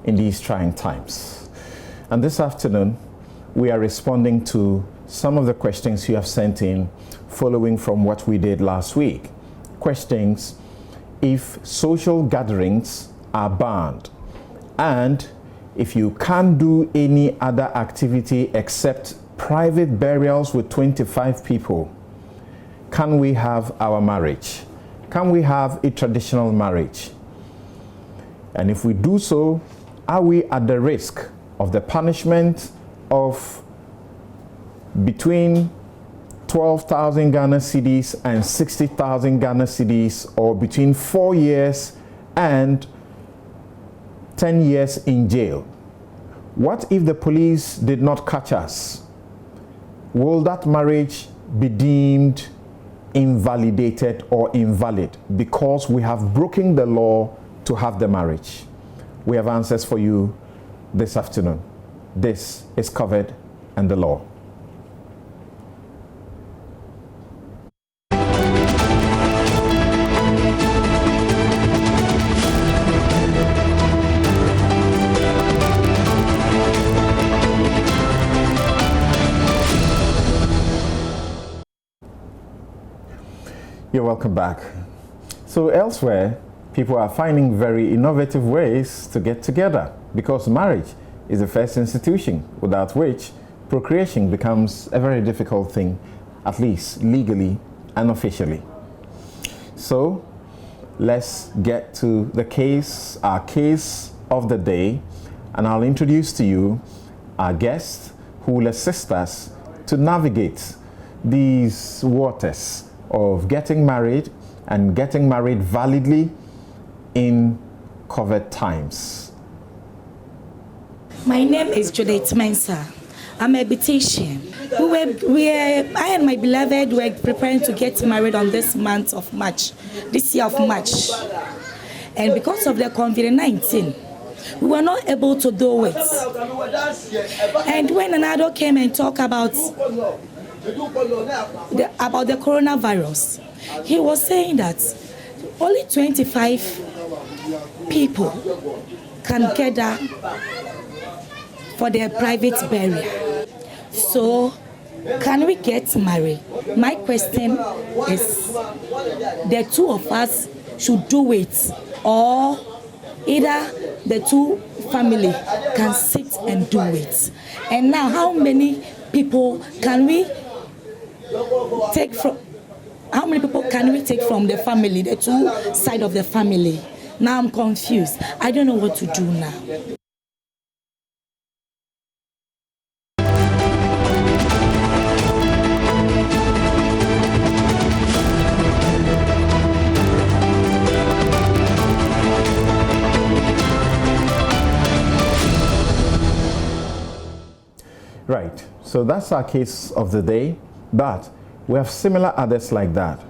in these trying times. And this afternoon, we are responding to some of the questions you have sent in following from what we did last week. Questions: if social gatherings are banned, and if you can't do any other activity except private burials with 25 people, can we have our marriage? Can we have a traditional marriage? And if we do so, are we at the risk of the punishment of between 12,000 Ghana cedis and 60,000 Ghana cedis, or between 4 years and 10 years in jail? What if the police did not catch us? Will that marriage be deemed invalidated or invalid because we have broken the law to have the marriage? We have answers for you this afternoon. This is Covered and the Law. You're welcome back. So elsewhere, people are finding very innovative ways to get together, because marriage is the first institution without which procreation becomes a very difficult thing, at least legally and officially. So let's get to our case of the day, and I'll introduce to you our guest who will assist us to navigate these waters of getting married and getting married validly in COVID times. My name is Judith Mensah. I'm a beautician. I and my beloved were preparing to get married on this month of March, this year of March. And because of the COVID-19, we were not able to do it. And when another came and talked about the coronavirus, he was saying that only 25 people can gather for their private burial. So, can we get married? My question is, the two of us should do it, or either the two family can sit and do it. And now, how many people can we take from? How many people can we take from the family, the two sides of the family? Now I'm confused. I don't know what to do now. Right, so that's our case of the day, but we have similar others like that.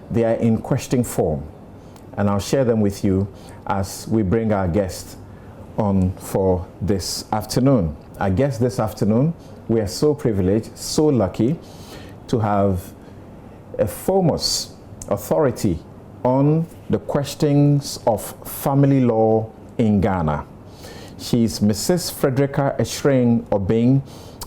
They are in question form, and I'll share them with you as we bring our guest on for this afternoon. Our guest this afternoon, we are so privileged, so lucky to have a foremost authority on the questions of family law in Ghana. She's Mrs. Frederica Eshring Obeng,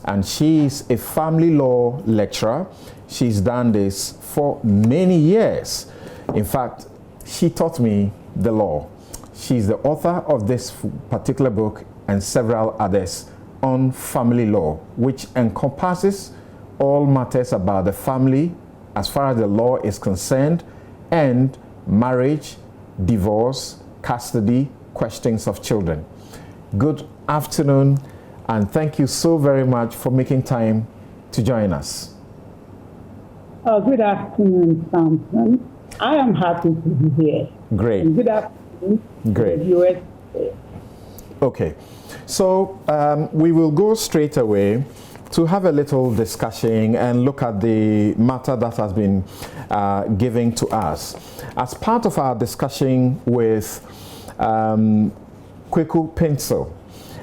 and she is a family law lecturer. She's done this for many years. In fact, she taught me the law. She's the author of this particular book and several others on family law, which encompasses all matters about the family as far as the law is concerned, and marriage, divorce, custody, questions of children. Good afternoon, and thank you so very much for making time to join us. Good afternoon, Samson. I am happy to be here. Great. And good afternoon. Great. To the US. Okay, so we will go straight away to have a little discussion and look at the matter that has been given to us. As part of our discussion with Kweku Pencil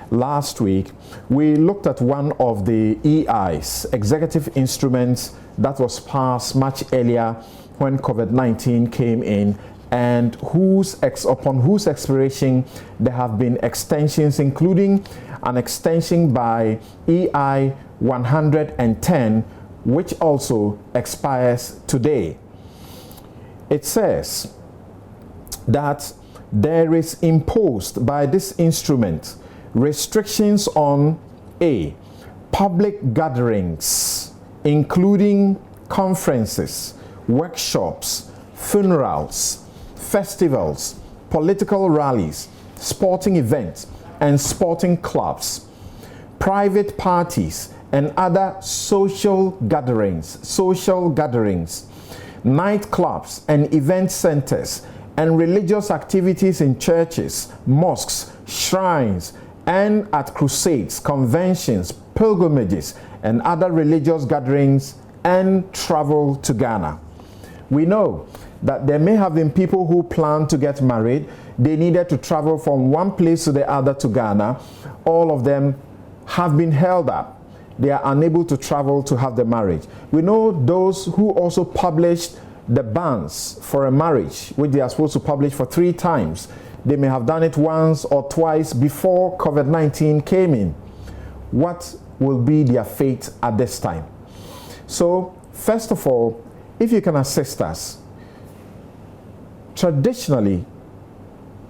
last week, we looked at one of the EIs, executive instruments, that was passed much earlier when COVID-19 came in, and upon whose expiration there have been extensions, including an extension by EI 110, which also expires today. It says that there is imposed by this instrument restrictions on A, public gatherings, including conferences, workshops, funerals, festivals, political rallies, sporting events, and sporting clubs, private parties, and other social gatherings, nightclubs and event centers, and religious activities in churches, mosques, shrines, and at crusades, conventions, pilgrimages, and other religious gatherings, and travel to Ghana. We know that there may have been people who planned to get married. They needed to travel from one place to the other to Ghana. All of them have been held up. They are unable to travel to have the marriage. We know those who also published the bans for a marriage, which they are supposed to publish for 3 times. They may have done it once or twice before COVID-19 came in. What will be their fate at this time? So, first of all, if you can assist us, traditionally,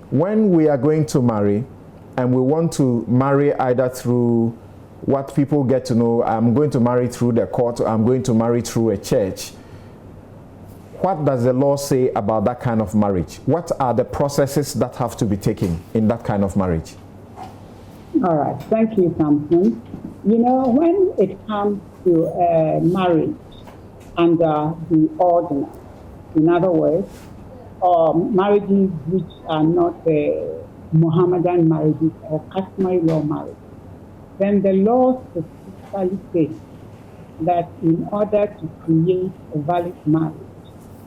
when we are going to marry, and we want to marry either through what people get to know, I'm going to marry through the court, or I'm going to marry through a church, what does the law say about that kind of marriage? What are the processes that have to be taken in that kind of marriage? All right, thank you, Samson. You know, when it comes to marriage under the ordinance, in other words, marriages which are not Mohammedan marriages or customary law marriages, then the law specifically says that in order to create a valid marriage,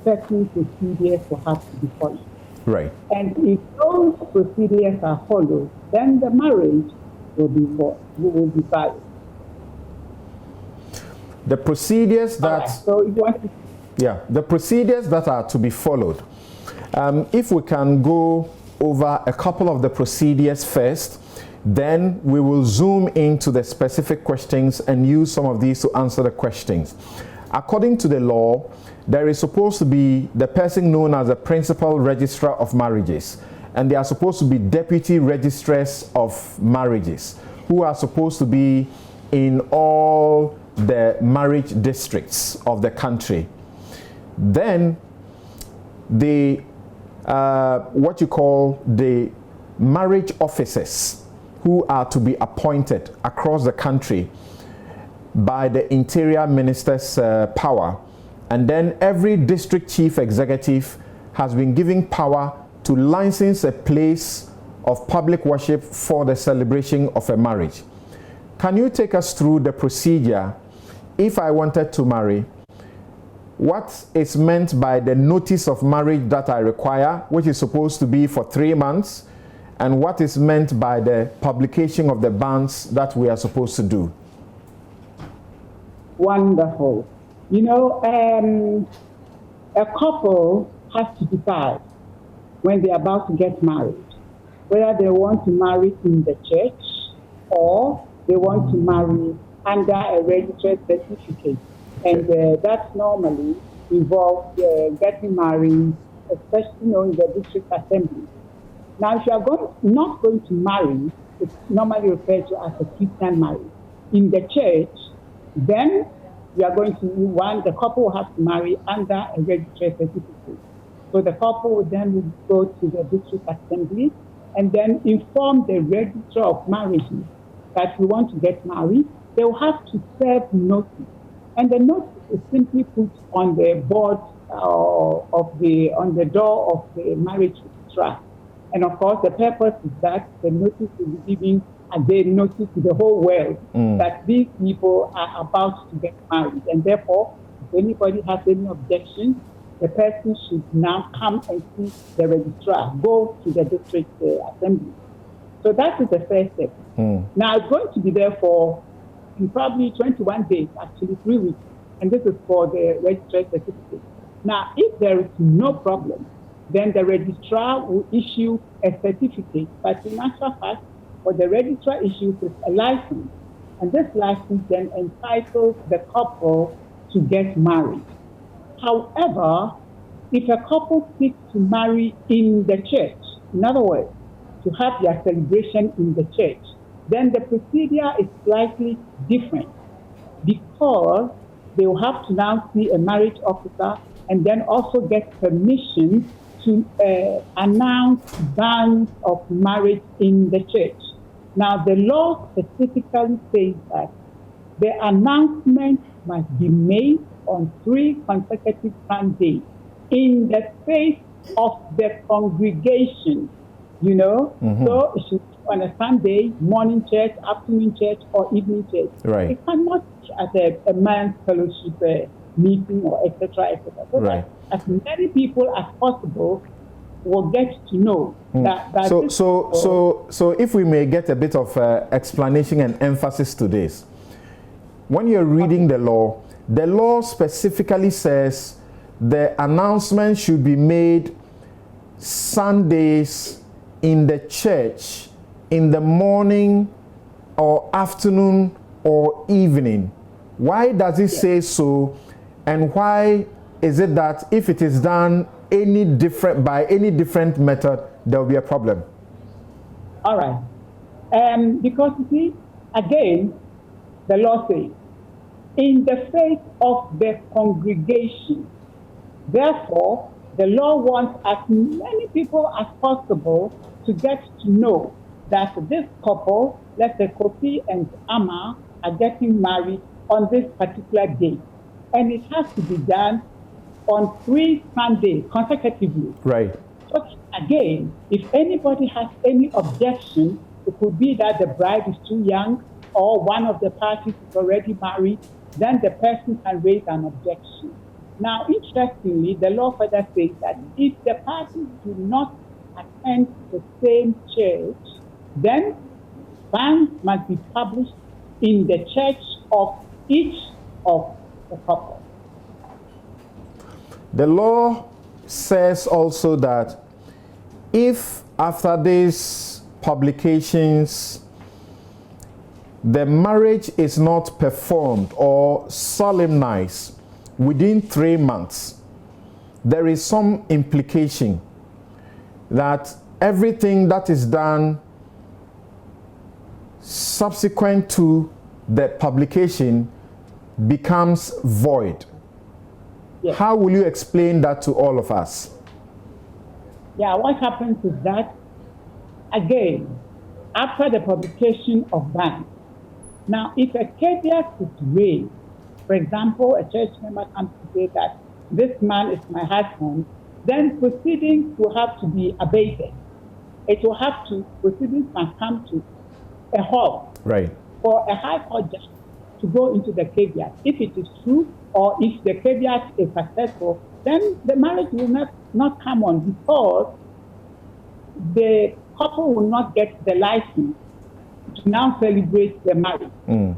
certain procedures will have to be followed. Right. And if those procedures are followed, then the marriage will be valid. The procedures that... Right. So if you want to... Yeah, the procedures that are to be followed. If we can go over a couple of the procedures first, then we will zoom into the specific questions and use some of these to answer the questions. According to the law, there is supposed to be the person known as a principal registrar of marriages, and there are supposed to be deputy registrars of marriages who are supposed to be in all the marriage districts of the country. Then the what you call the marriage officers who are to be appointed across the country by the Interior Minister's power. And then every district chief executive has been given power to license a place of public worship for the celebration of a marriage. Can you take us through the procedure if I wanted to marry? What is meant by the notice of marriage that I require, which is supposed to be for 3 months, and what is meant by the publication of the bans that we are supposed to do? Wonderful. You know, a couple has to decide when they're about to get married, whether they want to marry in the church or they want to marry under a registered certificate. And that normally involves getting married, especially in the district assembly. Now, if you are not going to marry, it's normally referred to as a Christian marriage. In the church, then you are going to, the couple will have to marry under a registered certificate. So the couple will then go to the district assembly and then inform the registrar of marriages that we want to get married. They will have to serve notice. And the notice is simply put on the board on the door of the marriage registrar. And of course, the purpose is that the notice will be giving a day notice to the whole world that these people are about to get married. And therefore, if anybody has any objections, the person should now come and see the registrar, go to the district assembly. So that is the first step. Now, it's going to be there for probably 21 days, actually 3 weeks. And this is for the registered certificate. Now, if there is no problem, then the registrar will issue a certificate. But in actual fact, what the registrar issues is a license. And this license then entitles the couple to get married. However, if a couple seeks to marry in the church, in other words, to have their celebration in the church, then the procedure is slightly different, because they will have to now see a marriage officer and then also get permission to announce bans of marriage in the church. Now, the law specifically says that the announcement must be made on 3 consecutive Sundays in the face of the congregation, you know. So it should be on a Sunday, morning church, afternoon church, or evening church. Right. It cannot be at a man's fellowship meeting or etc. So right. that as many people as possible will get to know that so if we may get a bit of explanation and emphasis to this. When you're reading the law specifically says the announcement should be made Sundays in the church in the morning or afternoon or evening. Why does it say so, and why is it that if it is done by any different method, there will be a problem? All right. Because you see, again, the law says, in the face of the congregation. Therefore, the law wants as many people as possible to get to know that this couple, let's say Kofi and Amma, are getting married on this particular day. And it has to be done on 3 Sundays consecutively. Right. So again, if anybody has any objection, it could be that the bride is too young or one of the parties is already married, then the person can raise an objection. Now, interestingly, the law further says that if the parties do not attend the same church, then bans must be published in the church of each of the couple. The law says also that if after these publications the marriage is not performed or solemnized within 3 months, there is some implication that everything that is done subsequent to the publication becomes void. Yes. How will you explain that to all of us? Yeah, what happens is that, again, after the publication of bans, now if a caveat is raised, for example, a church member comes to say that this man is my husband, then proceedings will have to be abated. Proceedings must come to a halt. Right. For a high court judge to go into the caveat. If it is true, or if the caveat is successful, then the marriage will not come on, because the couple will not get the license to now celebrate the marriage.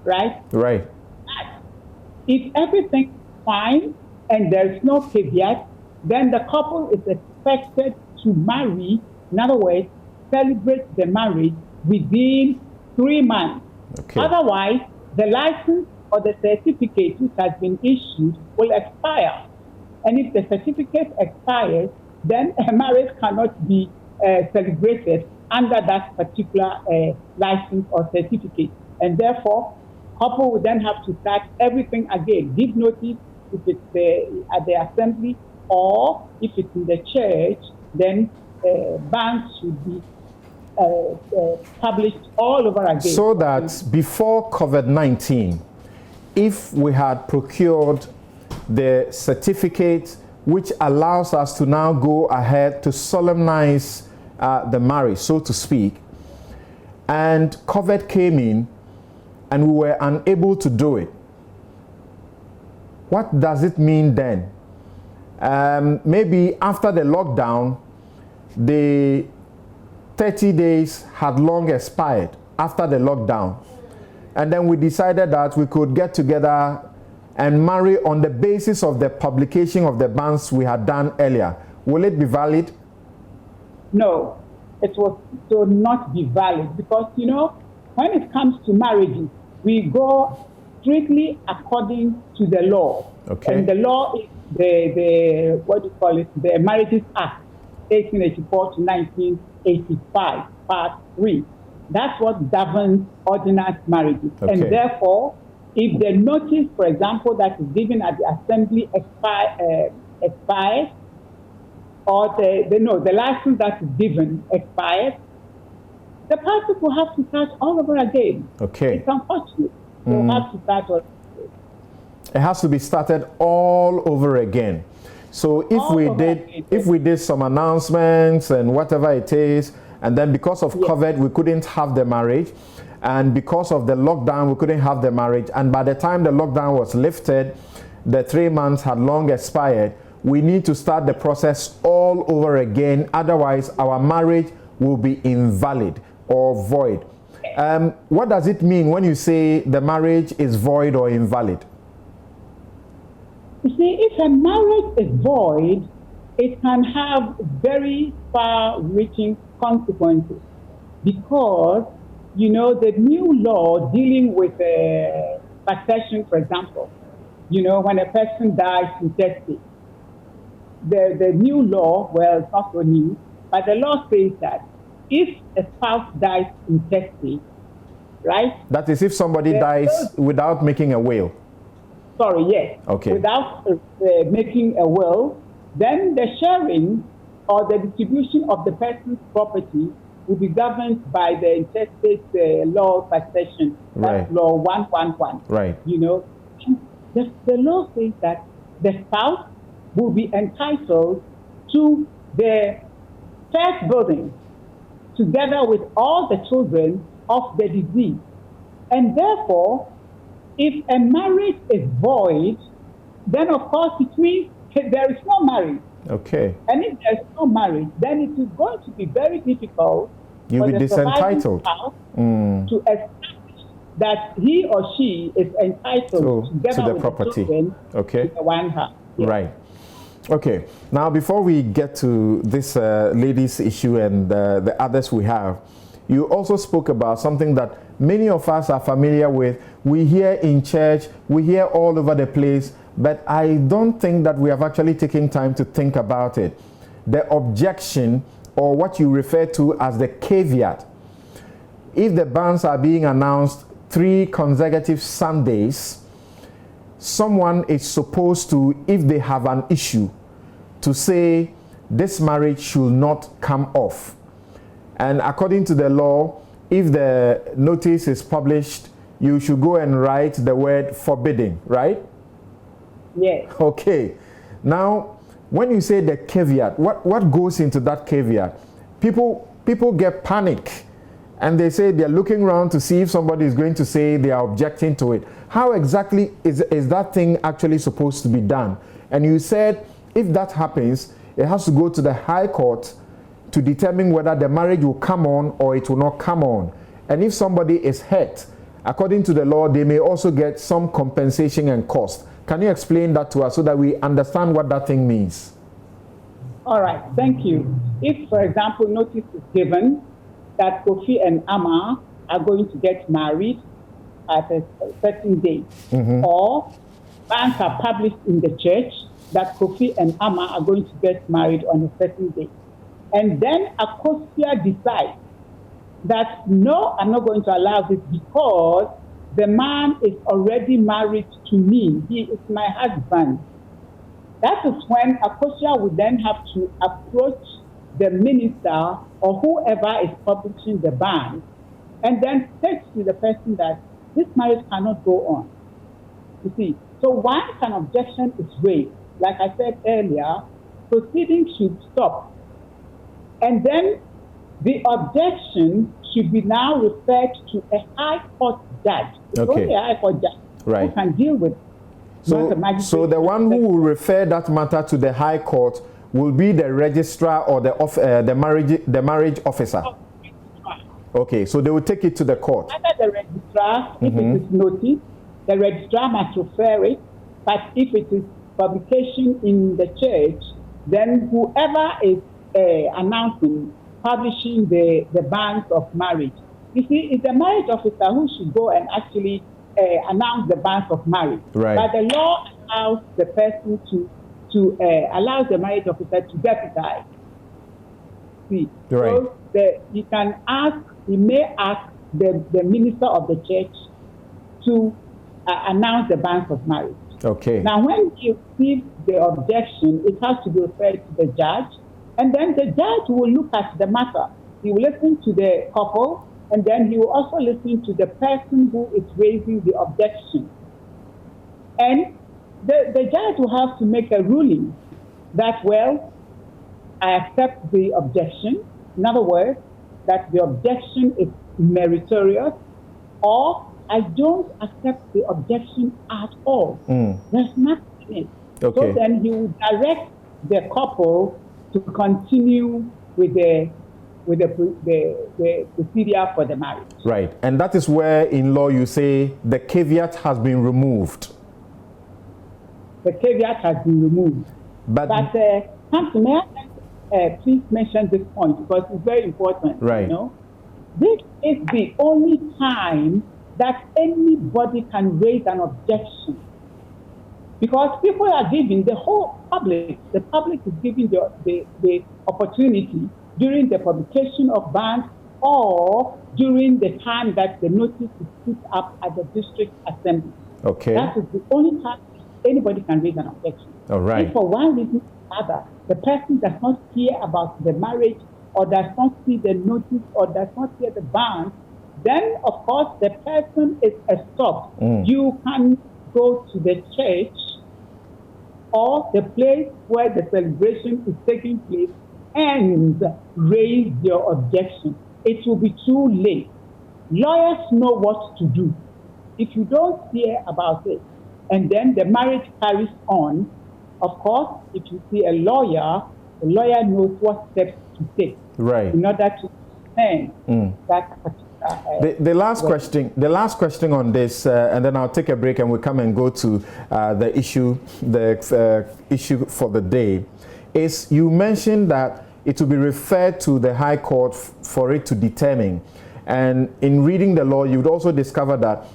Right? Right. If everything is fine and there is no caveat, then the couple is expected to marry, in other words, celebrate the marriage within 3 months. Okay. Otherwise, the license or the certificate which has been issued will expire. And if the certificate expires, then a marriage cannot be celebrated under that particular license or certificate. And therefore, couple will then have to start everything again. Give notice if it's at the assembly, or if it's in the church, then bans should be published all over again. So that before COVID-19, if we had procured the certificate which allows us to now go ahead to solemnize the marriage, so to speak, and COVID came in and we were unable to do it, what does it mean then? Maybe after the lockdown, the 30 days had long expired after the lockdown. And then we decided that we could get together and marry on the basis of the publication of the bans we had done earlier. will it be valid? No, it will still not be valid because, you know, when it comes to marriages, we go strictly according to the law. Okay. And the law is the what do you call it? The Marriages Act, 1884 to 1985, Part 3. That's what governs ordinance marriages. Okay. And therefore, if the notice, for example, that is given at the assembly expires, or the license that is given expires, the parties will have to start all over again. Okay. It's unfortunate. They'll have to start all over again. It has to be started all over again. So if we did some announcements and whatever it is, and then because of COVID we couldn't have the marriage, and because of the lockdown we couldn't have the marriage, and by the time the lockdown was lifted, the 3 months had long expired, we need to start the process all over again. Otherwise our marriage will be invalid or void. What does it mean when you say the marriage is void or invalid? You see, if a marriage is void, it can have very far-reaching consequences because, you know, the new law dealing with succession, for example, you know, when a person dies intestate, the new law, well, it's not so new, but the law says that if a spouse dies intestate, right? That is if somebody dies without making a will. Sorry, yes. Okay. Without making a will, then the sharing or the distribution of the person's property will be governed by the intestate law succession. That's Right. law 111. Right. You know, the law says that the spouse will be entitled to the first building together with all the children of the deceased. And therefore, if a marriage is void, then of course it means there is no marriage. Okay. And if there is no marriage, then it is going to be very difficult You'll for be the surviving disentitled. spouse to establish that he or she is entitled together to the with property. the children Okay. to the one house. Yes. Right. Okay. Now, before we get to this ladies' issue and the others we have, you also spoke about something that many of us are familiar with. We hear in church, we hear all over the place, but I don't think that we have actually taken time to think about it. The objection, or what you refer to as the caveat. If the bans are being announced 3 consecutive Sundays, someone is supposed to, if they have an issue, to say this marriage should not come off. And according to the law, if the notice is published, you should go and write the word forbidding, right? Yes. Okay. Now, when you say the caveat, what goes into that caveat? People get panic and they say they're looking around to see if somebody is going to say they are objecting to it. How exactly is that thing actually supposed to be done? And you said if that happens, it has to go to the High Court to determine whether the marriage will come on or it will not come on. And if somebody is hurt, according to the law, they may also get some compensation and cost. Can you explain that to us so that we understand what that thing means? All right, thank you. If, for example, notice is given that Kofi and Amma are going to get married at a certain date, or bans are published in the church that Kofi and Amma are going to get married on a certain date, and then Akosia decides that no, I'm not going to allow this because the man is already married to me. He is my husband. That is when Akosia would then have to approach the minister or whoever is publishing the ban and then say to the person that this marriage cannot go on. You see, so once an objection is raised, like I said earlier, proceedings should stop. And then the objection should be now referred to a High Court judge. It's only a High Court judge who can deal with it. So the one who will refer that matter to the High Court will be the registrar or the marriage officer. Okay, so they will take it to the court. Either the registrar, if it is noticed, the registrar must refer it, but if it is publication in the church, then whoever is announcing, publishing the banns of marriage. You see, it's the marriage officer who should go and actually announce the banns of marriage. Right. But the law allows the person allows the marriage officer to deputize. See, right. So he may ask the minister of the church to announce the banns of marriage. Okay. Now, when he receives the objection, it has to be referred to the judge, and then the judge will look at the matter. He will listen to the couple, and then he will also listen to the person who is raising the objection. And the judge will have to make a ruling that, well, I accept the objection. In other words, that the objection is meritorious, or I don't accept the objection at all. There's nothing in it. Okay. So then he will direct the couple to continue with the procedure for the marriage. Right. And that is where in law you say the caveat has been removed. The caveat has been removed. But may I please mention this point because it's very important. Right. You know? This is the only time that anybody can raise an objection. Because people are given, the public is given the opportunity during the publication of bans or during the time that the notice is put up at the district assembly. Okay. That is the only time anybody can raise an objection. All right. If for one reason or other, the person does not hear about the marriage or does not see the notice or does not hear the ban, then of course the person is stopped. You can go to the church or the place where the celebration is taking place and raise your objection. It will be too late. Lawyers know what to do. If you don't hear about it and then the marriage carries on, of course, if you see a lawyer, the lawyer knows what steps to take. Right. In order to defend that particular the last question on this, and then I'll take a break and we'll come and go to the issue for the day, is you mentioned that it will be referred to the High Court for it to determine. And in reading the law, you would also discover that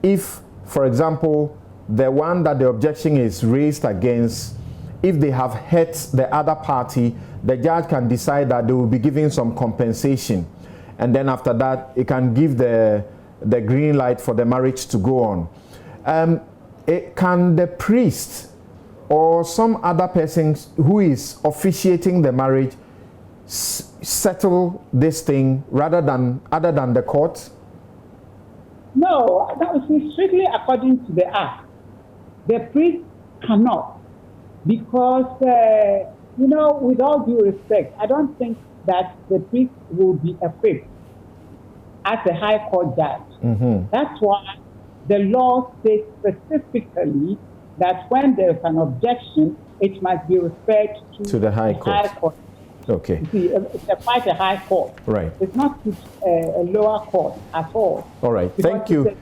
if, for example, the one that the objection is raised against, if they have hurt the other party, the judge can decide that they will be giving some compensation. And then after that, it can give the green light for the marriage to go on. Can the priest or some other person who is officiating the marriage settle this thing other than the court? No, that is strictly according to the Act. The priest cannot, because, with all due respect, I don't think that the priest will be equipped as a High Court judge. That's why the law says specifically that when there's an objection, it must be referred to the High Court. Okay. You see, it's quite a High Court. Right. It's not a lower court at all. All right. Thank you.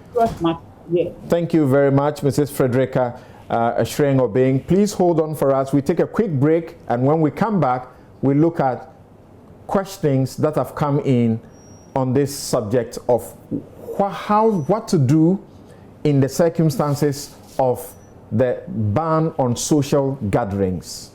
Yes. Thank you very much, Mrs. Frederica Ashreng Obeng. Please hold on for us. We take a quick break, and when we come back, we look at questions that have come in on this subject of what to do in the circumstances of the ban on social gatherings.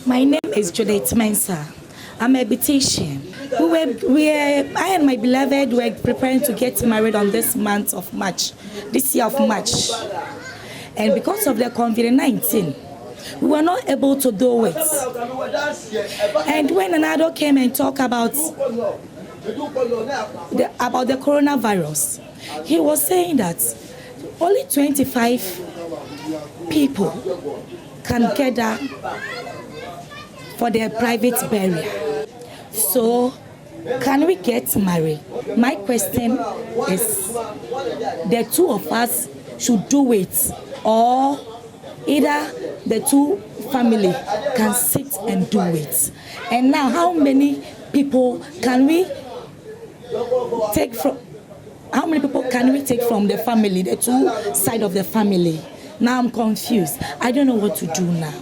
My name is Judith Mensah. I'm a beautician. I and my beloved were preparing to get married on this year of March. And because of the COVID-19, we were not able to do it. And when another came and talked about the coronavirus, he was saying that only 25 people can gather for their private burial. So, can we get married? My question is, the two of us should do it or either the two family can sit and do it. And now, how many people can we take from? How many people can we take from the family, the two side of the family? Now I'm confused. I don't know what to do now.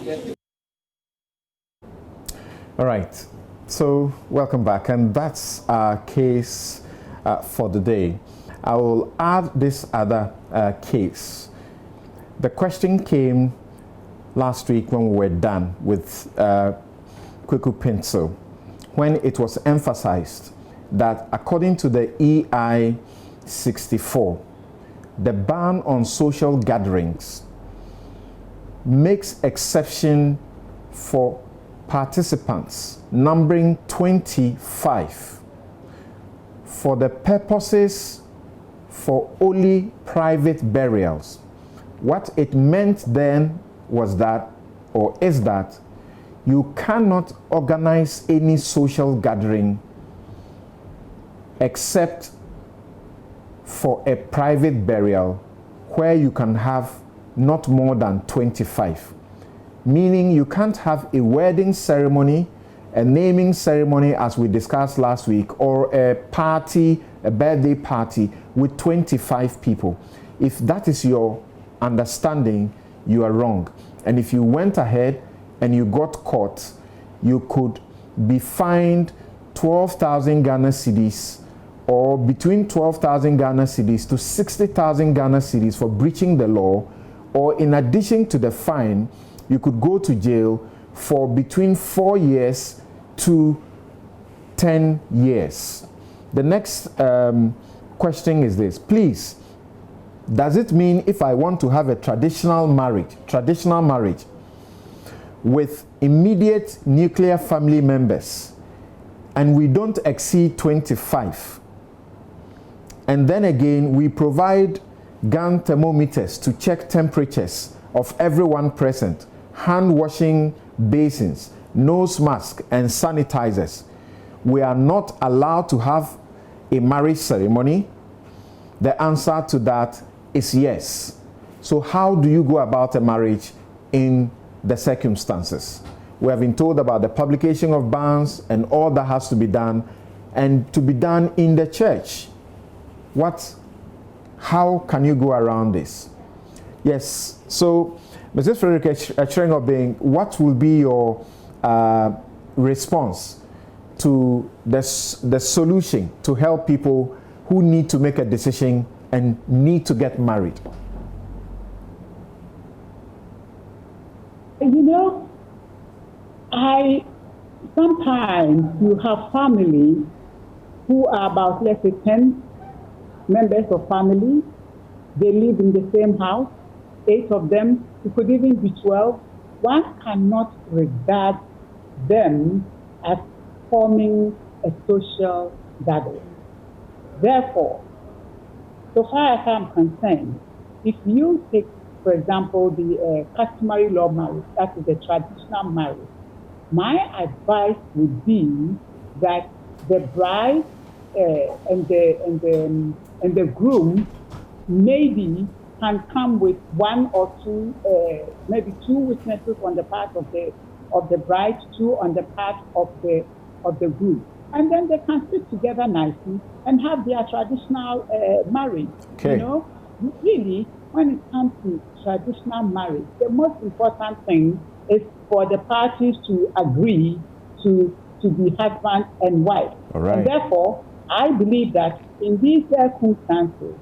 All right. So welcome back, and that's our case for the day. I will add this other case. The question came last week when we were done with Kweku Pencil, when it was emphasized that according to the EI 64, the ban on social gatherings makes exception for participants numbering 25 for the purposes for only private burials. What it meant then was that, or is that, you cannot organize any social gathering except for a private burial where you can have not more than 25. Meaning you can't have a wedding ceremony, a naming ceremony as we discussed last week, or a party, a birthday party with 25 people. If that is your understanding, you are wrong. And if you went ahead and you got caught, you could be fined 12,000 Ghana cedis, or between 12,000 Ghana cedis to 60,000 Ghana cedis for breaching the law, or in addition to the fine, you could go to jail for between 4 years to 10 years. The next question is this. Please, does it mean if I want to have a traditional marriage with immediate nuclear family members, and we don't exceed 25, and then again we provide gun thermometers to check temperatures of everyone present, hand washing basins, nose mask and sanitizers, we are not allowed to have a marriage ceremony? The answer to that is yes. So how do you go about a marriage in the circumstances? We have been told about the publication of bans and all that has to be done, and to be done in the church. How can you go around this? Yes, so Mrs. Frederica Echering-Obeng, what will be your response to the solution to help people who need to make a decision and need to get married? You know, sometimes you have family who are about, let's say, 10 members of family. They live in the same house, 8 of them, it could even be 12. One cannot regard them as forming a social gathering. Therefore, so far as I'm concerned, if you take, for example, the customary law marriage, that is the traditional marriage, my advice would be that the bride and the groom maybe can come with 1 or 2, maybe 2 witnesses on the part of the bride, 2 on the part of the groom, and then they can sit together nicely and have their traditional marriage. Okay. You know, really, when it comes to traditional marriage, the most important thing is for the parties to agree to be husband and wife. All right. And therefore, I believe that in these circumstances,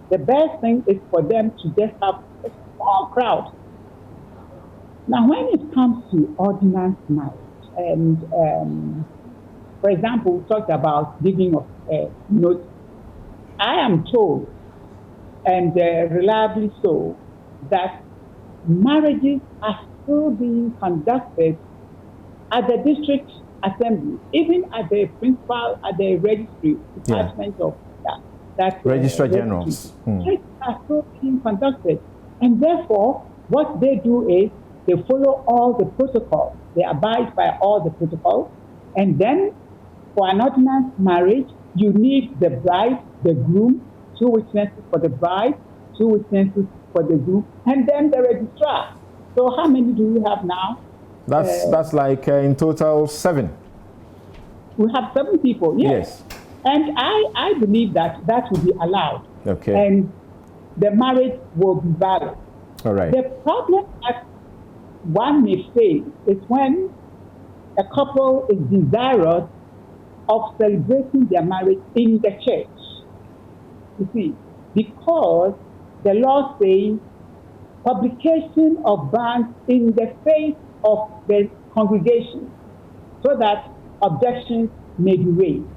the best thing is for them to just have a small crowd. Now, when it comes to ordinance marriage, and for example, we talked about giving of notice. I am told, and reliably so, that marriages are still being conducted at the district assembly, even at the principal, at the registry department of that Registrar Generals. Checks are still being conducted, and therefore, what they do is they follow all the protocols. They abide by all the protocols, and then for an ordinance marriage, you need the bride, the groom, 2 witnesses for the bride, 2 witnesses for the group, and then the registrar. So how many do we have now? That's like in total 7. We have 7 people, yes. And I believe that will be allowed. Okay. And the marriage will be valid. All right. The problem that one may face is when a couple is desirous of celebrating their marriage in the church. You see, because the law says publication of bans in the face of the congregation so that objections may be raised.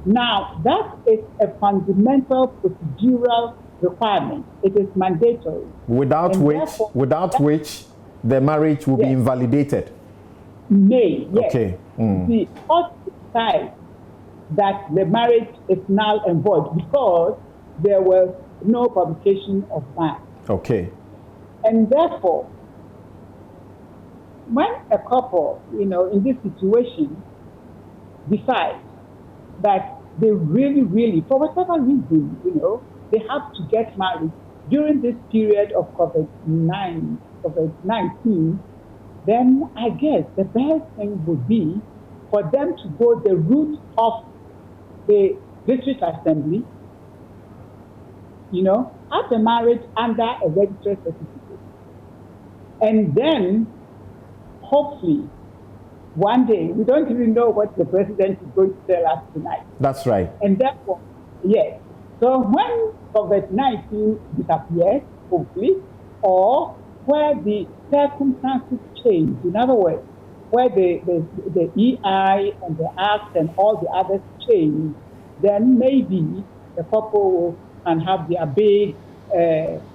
Now, that is a fundamental procedural requirement. It is mandatory. Without which the marriage will be invalidated. May, yes. Okay. The court decides that the marriage is null and void because there was no publication of ban. Okay. And therefore, when a couple, in this situation, decides that they really, for whatever reason, they have to get married during this period of COVID-19, then I guess the best thing would be for them to go the route of the district assembly, have the marriage under a registered certificate. And then, hopefully, one day, we don't even know what the president is going to tell us tonight. That's right. And therefore, yes. So when COVID-19 disappears, hopefully, or where the circumstances change, in other words, where the EI and the Act and all the others change, then maybe the couple can have their big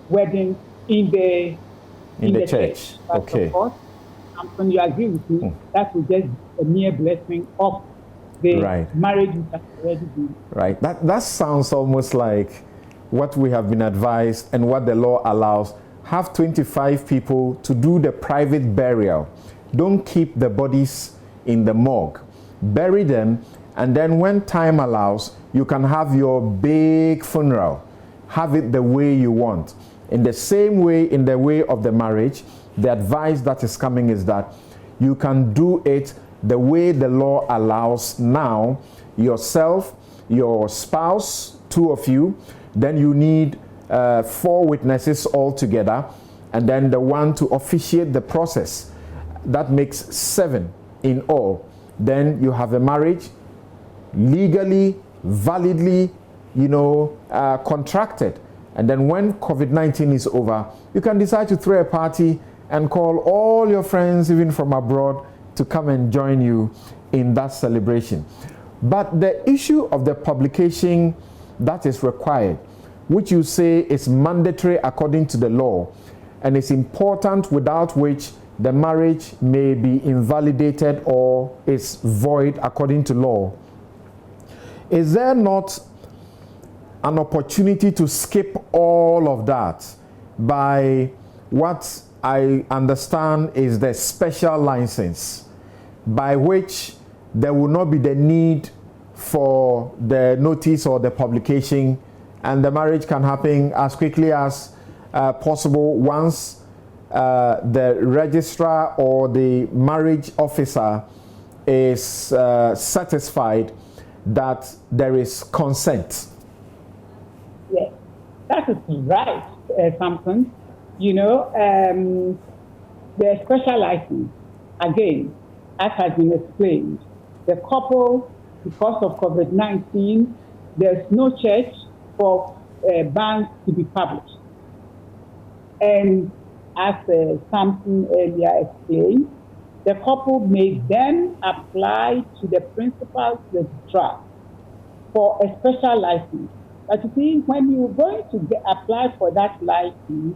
wedding in the church. But okay. Of course, Samson, you agree with me, that will just be a mere blessing of the marriage which has already been. Right. That sounds almost like what we have been advised and what the law allows. Have 25 people to do the private burial. Don't keep the bodies in the morgue. Bury them, and then when time allows, you can have your big funeral. Have it the way you want. In the same way, in the way of the marriage, the advice that is coming is that you can do it the way the law allows now. Yourself, your spouse, 2 of you, then you need 4 witnesses all together, and then the one to officiate the process. That makes 7 in all. Then you have a marriage legally, validly, contracted. And then when COVID-19 is over, you can decide to throw a party and call all your friends, even from abroad, to come and join you in that celebration. But the issue of the publication that is required, which you say is mandatory according to the law, and is important, without which the marriage may be invalidated or is void according to law. Is there not an opportunity to skip all of that by what I understand is the special license, by which there will not be the need for the notice or the publication, and the marriage can happen as quickly as possible once the registrar or the marriage officer is satisfied that there is consent? Yes, that is right, Samson. The special license, again, as has been explained, the couple, because of COVID-19, there's no church for bans to be published. And as Samson earlier explained, the couple may then apply to the principal registrar for a special license. But you see, when you're going to apply for that license,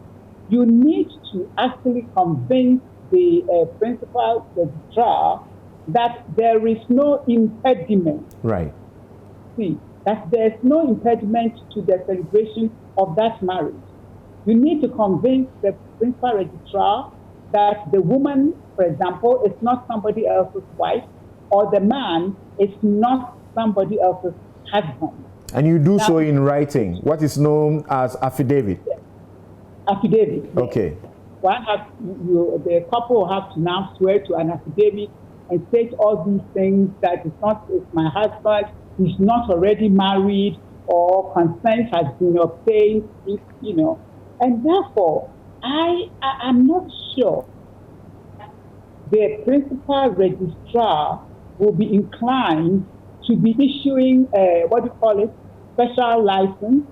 you need to actually convince the principal registrar that there is no impediment. Right. See, that there's no impediment to the celebration of that marriage. You need to convince the principal registrar that the woman, for example, is not somebody else's wife, or the man is not somebody else's husband. And you do so in writing, what is known as affidavit. Affidavit. Okay. The couple will have to now swear to an affidavit and state all these things that it's my husband, he's not already married, or consent has been obtained, and therefore I'm not sure the principal registrar will be inclined to be issuing special license,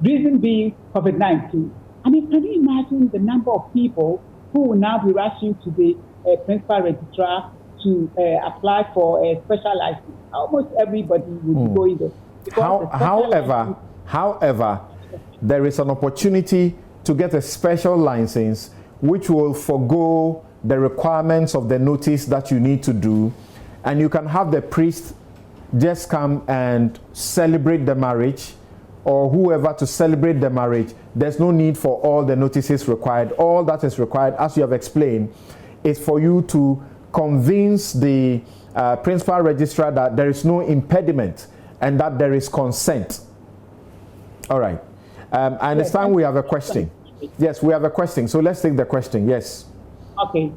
reason being COVID-19. I mean, can you imagine the number of people who will now be rushing to the principal registrar to apply for a special license? Almost everybody will be going there. However, there is an opportunity to get a special license which will forego the requirements of the notice that you need to do, and you can have the priest just come and celebrate the marriage, or whoever to celebrate the marriage. There's no need for all the notices required. All that is required, as you have explained, is for you to convince the principal registrar that there is no impediment and that there is consent. All right. I understand we have a question. Yes, we have a question. So let's take the question. Yes. Okay.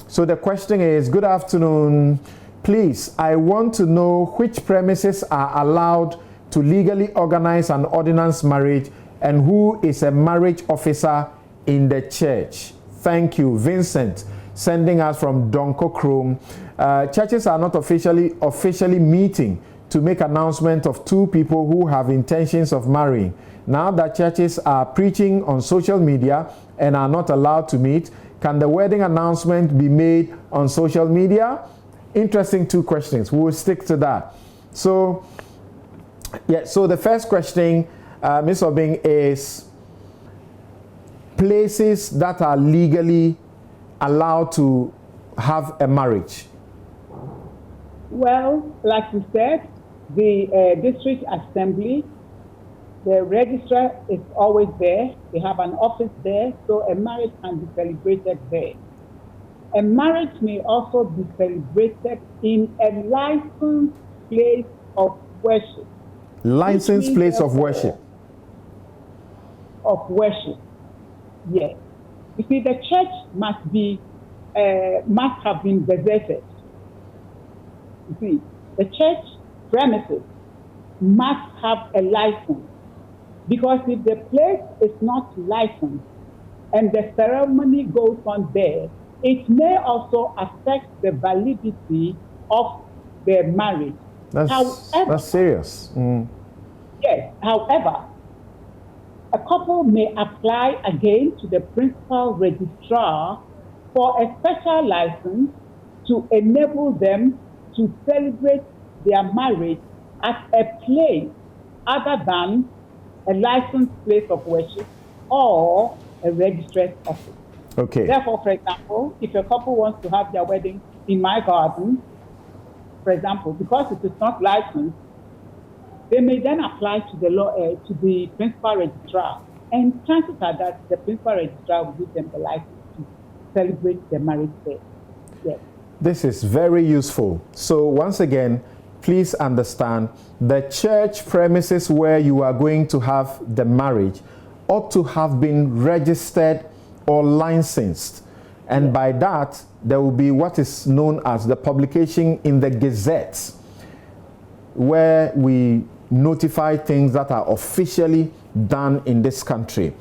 So the question is, good afternoon. Please, I want to know which premises are allowed to legally organize an ordinance marriage and who is a marriage officer in the church. Thank you. Vincent, sending us from Donko Chrome. Churches are not officially meeting to make announcement of two people who have intentions of marrying. Now that churches are preaching on social media and are not allowed to meet, can the wedding announcement be made on social media? Interesting two questions. We will stick to that. So, so the first question, Ms. Obing, is places that are legally allowed to have a marriage. Well, like you said, the district assembly, the registrar is always there. They have an office there, so a marriage can be celebrated there. A marriage may also be celebrated in a licensed place of worship. Licensed place of worship. Of worship, yes. You see, the church must have been deserted. You see, the church premises must have a license, because if the place is not licensed and the ceremony goes on there, it may also affect the validity of the marriage. That's serious. Yes. However, a couple may apply again to the principal registrar for a special license to enable them to celebrate their marriage at a place other than a licensed place of worship or a registrar's office. Okay. Therefore, for example, if a couple wants to have their wedding in my garden, for example, because it is not licensed, they may then apply to the principal registrar, and chances are that the principal registrar will give them the license to celebrate the marriage there. Yes. This is very useful. So once again, please understand, the church premises where you are going to have the marriage ought to have been registered or licensed. And by that, there will be what is known as the publication in the Gazette, where we notify things that are officially done in this country.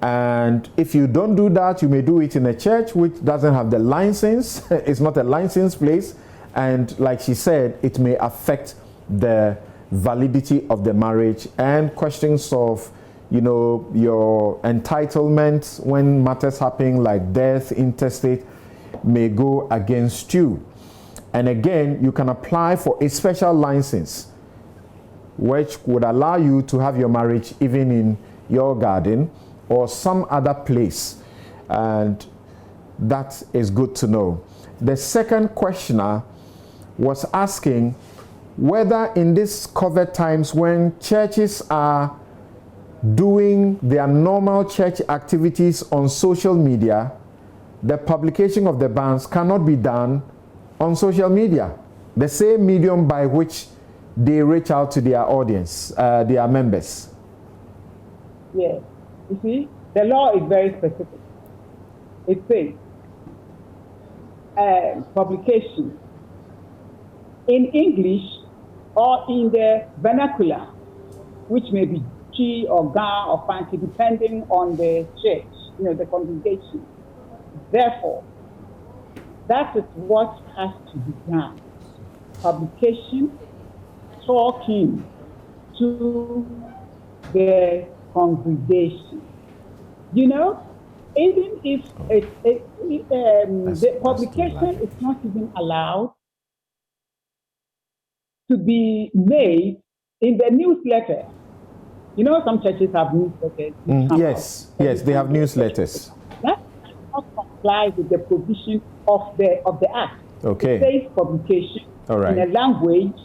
And if you don't do that, you may do it in a church which doesn't have the license. It's not a licensed place. And like she said, it may affect the validity of the marriage, and questions of, your entitlement when matters happen like death, intestate, may go against you. And again, you can apply for a special license which would allow you to have your marriage even in your garden or some other place. And that is good to know. The second questioner was asking whether in these COVID times, when churches are doing their normal church activities on social media, the publication of the banns cannot be done on social media, the same medium by which they reach out to their audience, their members. Yes. You see, the law is very specific. It says, publication in English or in the vernacular, which may be Chi or Ga or Fanti, depending on the church, the congregation. Therefore, that is what has to be done. Publication, talking to the congregation. Even if the publication is not even allowed to be made in the newsletter. Some churches have newsletters. Yes, they have newsletters. That does not comply with the provision of the Act. Okay. It says publication All right. in a language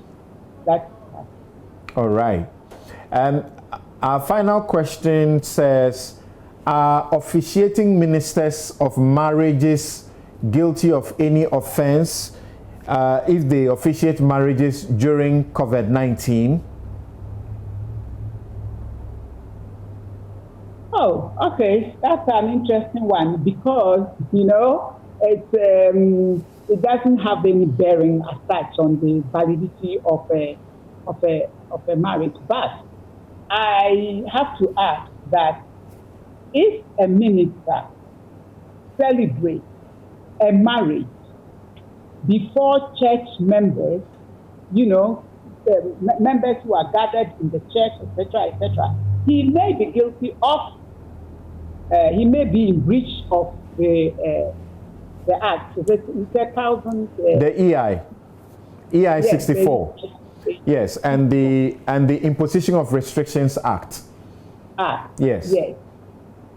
that. All right. And our final question says, are officiating ministers of marriages guilty of any offense if they officiate marriages during COVID-19? Oh, okay. That's an interesting one because, it doesn't have any bearing as such on the validity of a marriage. But I have to ask that if a minister celebrates a marriage before church members, members who are gathered in the church, etc., he may be guilty of, he may be in breach of the Act. The EI 64. Yes, and the Imposition of Restrictions Act. Yes. Yes.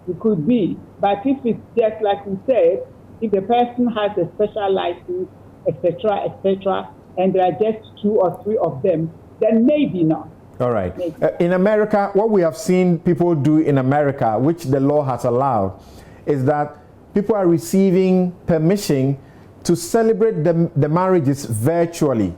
It could be. But if it's just like we said, if the person has a special license, etc., and there are just 2 or 3 of them, then maybe not. All right. In America, what we have seen people do in America, which the law has allowed, is that people are receiving permission to celebrate the marriages virtually.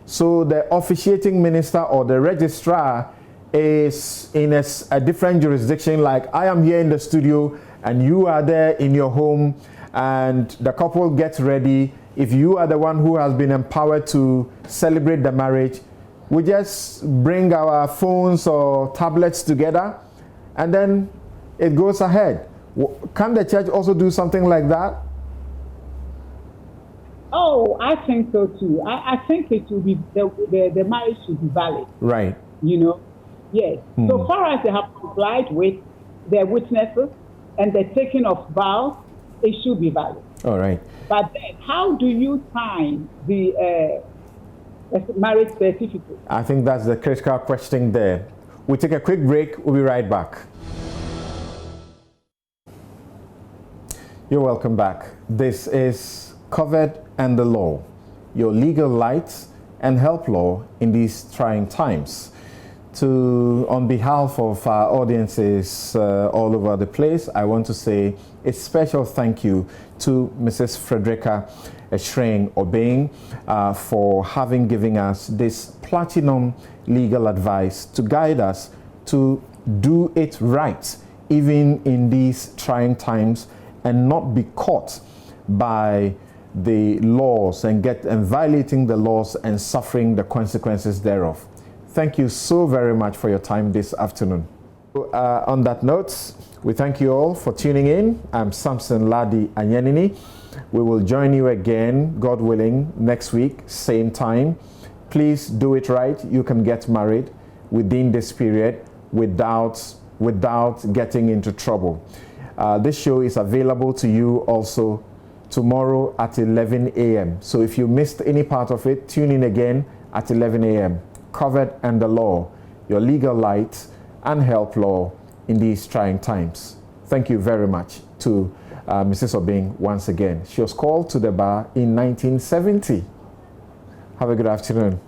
So the officiating minister or the registrar is in a different jurisdiction, like I am here in the studio and you are there in your home, and the couple gets ready. If you are the one who has been empowered to celebrate the marriage, we just bring our phones or tablets together and then it goes ahead. Can the church also do something like that? Oh, I think so too. I think it will be the marriage should be valid. Right. Yes. So far as they have complied with their witnesses and the taking of vows, it should be valid. All right. But then, how do you sign the marriage certificate? I think that's the critical question there. We take a quick break. We'll be right back. You're welcome back. This is COVID and the Law, your legal light and help law in these trying times. On behalf of our audiences all over the place, I want to say a special thank you to Mrs. Frederica Shreng Obeng for having given us this platinum legal advice to guide us to do it right, even in these trying times, and not be caught by the laws and violating the laws and suffering the consequences thereof. Thank you so very much for your time this afternoon. On that note, we thank you all for tuning in. I'm Samson Ladi Anyanini. We will join you again, God willing, next week, same time. Please do it right. You can get married within this period without getting into trouble. This show is available to you also tomorrow at 11 a.m. So if you missed any part of it, tune in again at 11 a.m. COVID and the Law, your legal light and help law in these trying times. Thank you very much to Mrs. Obeng once again. She was called to the bar in 1970. Have a good afternoon.